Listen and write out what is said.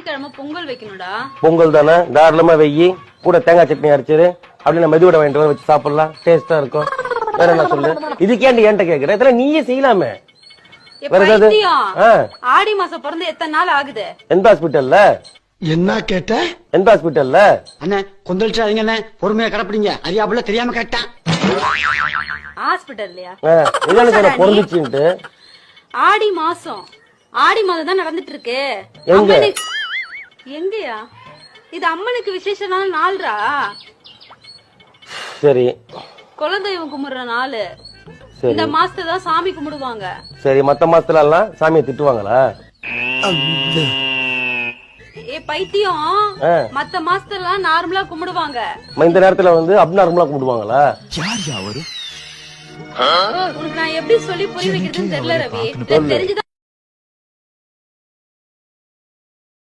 சனிக்கிழமை பொங்கல் வைக்கணும்டா. பொங்கல் தானே, தாராளமா வெயி, கூட தேங்காய் சட்னி அரைச்சிரு, அப்படியே மெதுவடை வாங்கிட்டு வந்து வச்சு சாப்பிடலாம், டேஸ்டா இருக்கும். வேற என்ன சொல்லு, இதுக்கேண்டி என்கிட்ட கேக்குற, இதெல்லாம் நீயே செய்யலாமே. வேற ஏதாவது? ஆடி மாசம் பிறந்து எத்தனை நாள் ஆகுது? எந்த ஹாஸ்பிட்டல்ல? என்ன கேட்ட? எந்த ஹாஸ்பிட்டல்ல? அண்ணே கொந்தளிச்சாதீங்க அண்ணே, பொறுமையா கடப்பிடிங்க. அறியாப்புல தெரியாம கேட்டான். ஹாஸ்பிட்டல்லையா? இதான் பொருந்துச்சுன்ட்டு. ஆடி மாசம் தான் நடந்துட்டு இருக்கு. எங்கயா இது? அம்மனுக்கு விசேஷமான நாள்ரா. சரி, குலதெய்வம் கும்பிடுற நாள். இந்த மாசத்துல தான் சாமி கும்பிடுவாங்க. சரி, மத்த மாசத்துல எல்லாம் சாமியை திட்டுவாங்களா? பைத்தியம், மத்த மாசத்துல நார்மலா கும்பிடுவாங்க. இந்த நேரத்துல வந்து அப்நார்மலா கும்பிடுவாங்களா? உனக்கு நான் எப்படி சொல்லி புரிய வைக்கிறதுன்னு தெரியல ரவி. தெரிஞ்சுதான்